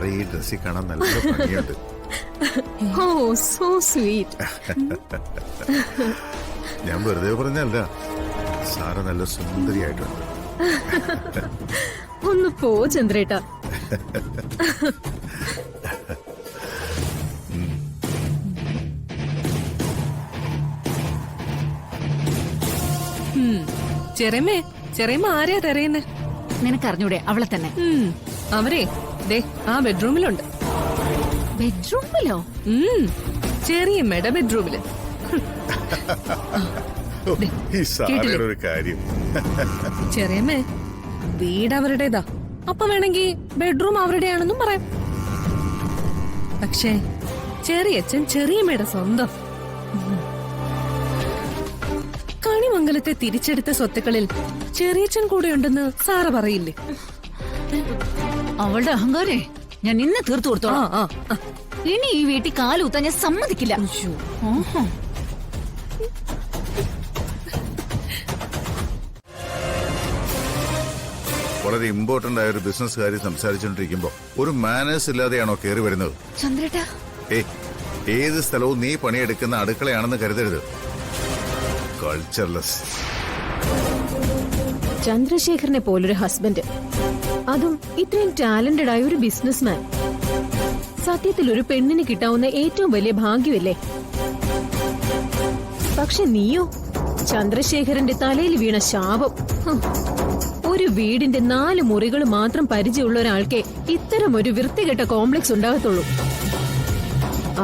സാറേ ഈ ഡ്രസ്സിൽ കാണാൻ നല്ല ഭംഗിയുണ്ട്. ഓ സോ സ്വീറ്റ്. ഞാൻ വെറുതെ പറഞ്ഞല്ല, സാറ് നല്ല സുന്ദരിയായിട്ടുണ്ട്. ഒന്ന് പോ ചന്ദ്രേട്ടാ. ചെറിയമ്മ ആരെയാ തെരയുന്നേ? നിനക്കറിഞ്ഞൂടെ? അവളെ തന്നെ. അവരെ ദേ ആ ബെഡ്റൂമിലുണ്ട്. ബെഡ്റൂമിലോ? ചെറിയമ്മയുടെ ബെഡ്റൂമില്. ഒരു കാര്യം, ചെറിയമ്മേ വീട് അവരുടേതാ, അപ്പൊ വേണമെങ്കിൽ ബെഡ്റൂം അവരുടെയാണെന്നും പറയാം. പക്ഷേ ചെറിയച്ഛൻ ചെറിയമ്മയുടെ സ്വന്തം. കണിമംഗലത്തെ തിരിച്ചെടുത്ത സ്വത്തുക്കളിൽ ചെറിയച്ഛൻ കൂടെ ഉണ്ടെന്ന് സാറ് പറയില്ലേ? അവളുടെ അഹങ്കാരേ ഞാൻ ഇന്ന് തീർത്തു കൊടുത്തോളാം. ഇനി ഈ വീട്ടിൽ കാലൂത്താൻ ഞാൻ സമ്മതിക്കില്ല. വളരെ ഇമ്പോർട്ടന്റ് ആയ ഒരു ബിസിനസ് കാര്യം സംസാരിച്ചുകൊണ്ടിരിക്കുമ്പോ ഒരു മാനേഴ്സ് ഇല്ലാതെയാണോ കയറി വരുന്നത്? ചന്ദ്രേട്ടാ, ഏത് സ്ഥലവും നീ പണിയെടുക്കുന്ന അടുക്കളയാണെന്ന് കരുതരുത്. കൾച്ചർലെസ്. ചന്ദ്രശേഖരനെ പോലൊരു ഹസ്ബൻഡ്, അതും ഇത്രയും ടാലന്റഡ് ആയ ഒരു ബിസിനസ്മാൻ, സത്യത്തിൽ ഒരു പെണ്ണിന് കിട്ടാവുന്ന ഏറ്റവും വലിയ ഭാഗ്യമല്ലേ? പക്ഷെ നീയോ ചന്ദ്രശേഖരന്റെ തലയിൽ വീണ ശാപം. ഒരു വീടിന്റെ 4 മുറികൾ മാത്രം പരിചയമുള്ള ഒരാൾക്കേ ഇത്തരം ഒരു വൃത്തികെട്ട കോംപ്ലക്സ് ഉണ്ടാകത്തുള്ളൂ.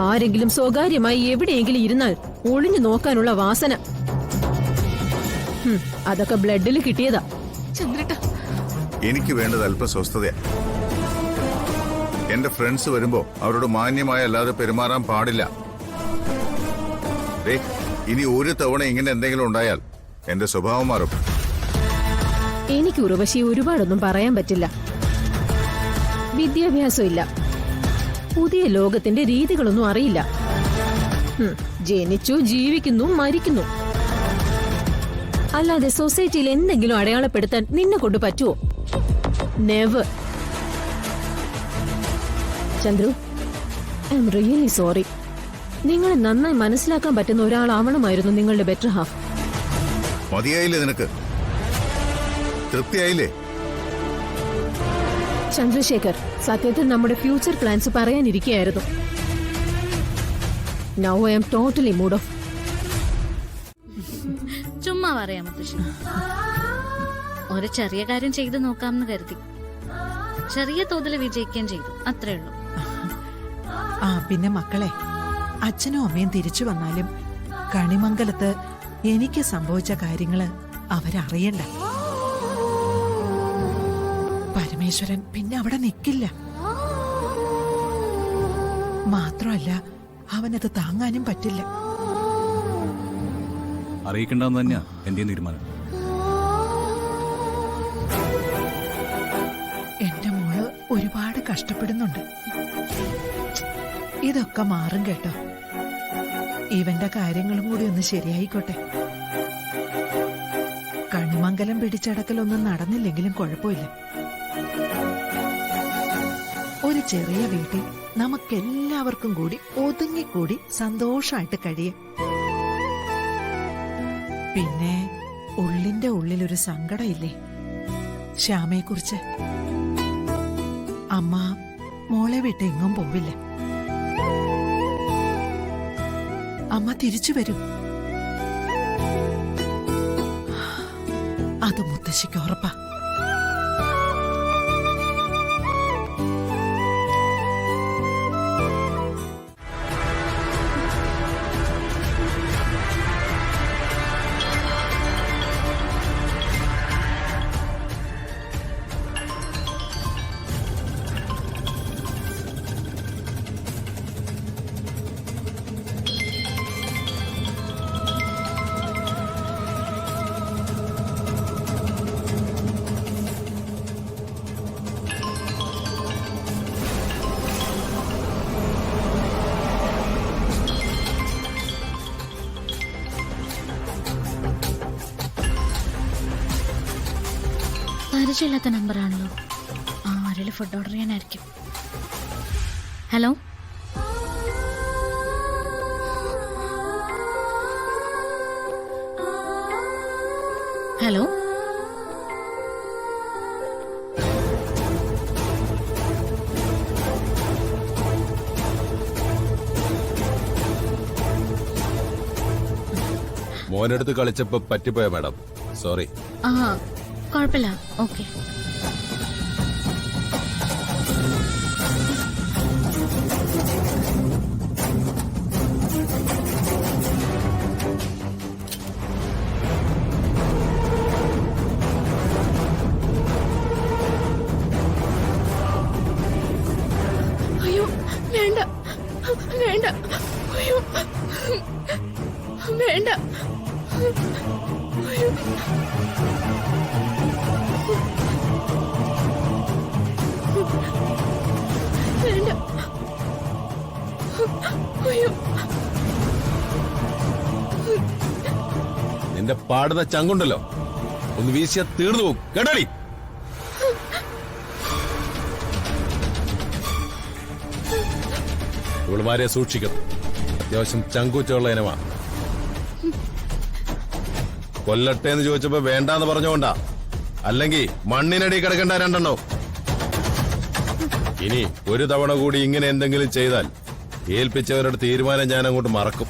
ആരെങ്കിലും സ്വകാര്യമായി എവിടെയെങ്കിലും ഇരുന്നാൽ ഒളിഞ്ഞു നോക്കാനുള്ള വാസന. അതൊക്കെ ബ്ലഡിൽ കിട്ടിയതാ. ചന്ദ്രേട്ടാ, എനിക്ക് വേണ്ടത് അല്പ സ്വസ്ഥതയാ. എന്റെ ഫ്രണ്ട്സ് വരുമ്പോ അവരോട് മാന്യമായി അല്ലാതെ പെരുമാറാൻ പാടില്ല. ഇനി ഒരു തവണ ഇങ്ങനെ എന്തെങ്കിലും ഉണ്ടായാൽ എന്റെ സ്വഭാവം മാറും. എനിക്ക് ഉർവശി ഒരുപാടൊന്നും പറയാൻ പറ്റില്ല. വിദ്യാഭ്യാസം ഇല്ല, പുതിയ ലോകത്തിന്റെ രീതികളൊന്നും അറിയില്ല. ജനിച്ചു, ജീവിക്കുന്നു, മരിക്കുന്നു. അല്ലാതെ സൊസൈറ്റിയിൽ എന്തെങ്കിലും അടയാളപ്പെടുത്താൻ നിന്നെ കൊണ്ട് പറ്റുമോ? Never. Chandru, I am really sorry. നിങ്ങളെ നന്നായി മനസ്സിലാക്കാൻ പറ്റുന്ന ഒരാളാവണമായിരുന്നു നിങ്ങളുടെ ബെറ്റർ ഹാഫ്. മതിയായില്ലേ നിനക്ക്? തൃപ്തിയായില്ലേ? ചന്ദ്രശേഖർ, സത്യത്തിൽ നമ്മുടെ ഫ്യൂച്ചർ പ്ലാൻസ് പറയാനിരിക്കുകയായിരുന്നു. Now I am totally mood off. ചുമ്മാ പറയാം മുത്തശ്ശി. ഒരു ചെറിയ കാര്യം ചെയ്തു നോക്കാമെന്ന് കരുതി. ചെറിയ തോതിൽ വിജയിക്കുകയും ചെയ്തു, അത്രേ ഉള്ളൂ. പിന്നെ മക്കളെ, അച്ഛനും അമ്മയും തിരിച്ചു വന്നാലും കണിമംഗലത്ത് എനിക്ക് സംഭവിച്ച കാര്യങ്ങള് അവരറിയണ്ട. പരമേശ്വരൻ പിന്നെ അവിടെ നിൽക്കില്ല. മാത്രമല്ല അവനത് താങ്ങാനും പറ്റില്ല. അറിയിക്കണ്ടെന്ന് തന്നെയാ എന്റെ തീരുമാനം. എന്റെ മോള് ഒരുപാട് കഷ്ടപ്പെടുന്നുണ്ട്. ഇതൊക്കെ മാറും കേട്ടോ. ഇവന്റെ കാര്യങ്ങളും കൂടി ഒന്ന് ശരിയായിക്കോട്ടെ. കണിമംഗലം പിടിച്ചടക്കലൊന്നും നടന്നില്ലെങ്കിലും കുഴപ്പമില്ല. ഒരു ചെറിയ വീട്ടിൽ നമുക്കെല്ലാവർക്കും കൂടി ഒതുങ്ങിക്കൂടി സന്തോഷമായിട്ട് കഴിയാം. പിന്നെ ഉള്ളിന്റെ ഉള്ളിലൊരു സങ്കടമില്ലേ ശ്യാമയെക്കുറിച്ച്? അമ്മ മോളെ വിട്ട് എങ്ങും പോവില്ല. അമ്മ തിരിച്ചു വരും. അത് മുത്തശ്ശിക്ക് ഉറപ്പാ. പരിചയമില്ലാത്ത നമ്പറാണല്ലോ. ആരെങ്കിലും ഫുഡ് ഓർഡർ ചെയ്യാനായിരിക്കും. ഹലോ ഹലോ മോനെടുത്ത് കളിച്ചപ്പോ പറ്റിപ്പോയ മാഡം, സോറി. ആ കുഴപ്പമില്ല, ഓക്കെ. അയ്യോ വേണ്ട വേണ്ട, അയ്യോ വേണ്ട, അയ്യോ വേണ്ട, അയ്യോ നിന്റെ പാടുന്ന ചങ്കുണ്ടല്ലോ, ഒന്ന് വീശിയാ തീർന്നു പോകും കേട്ടോടി. ഇവളുമാരെ സൂക്ഷിക്കണം, അത്യാവശ്യം ചങ്കൂറ്റുള്ള ഇനമാ. കൊല്ലട്ടെ എന്ന് ചോദിച്ചപ്പോ വേണ്ടാന്ന് പറഞ്ഞുകൊണ്ടാ, അല്ലെങ്കിൽ മണ്ണിനടി കിടക്കണ്ട രണ്ടെണ്ണോ. ഇനി ഒരു തവണ കൂടി ഇങ്ങനെ എന്തെങ്കിലും ചെയ്താൽ ഏൽപ്പിച്ചവരുടെ തീരുമാനം ഞാൻ അങ്ങോട്ട് മറക്കും.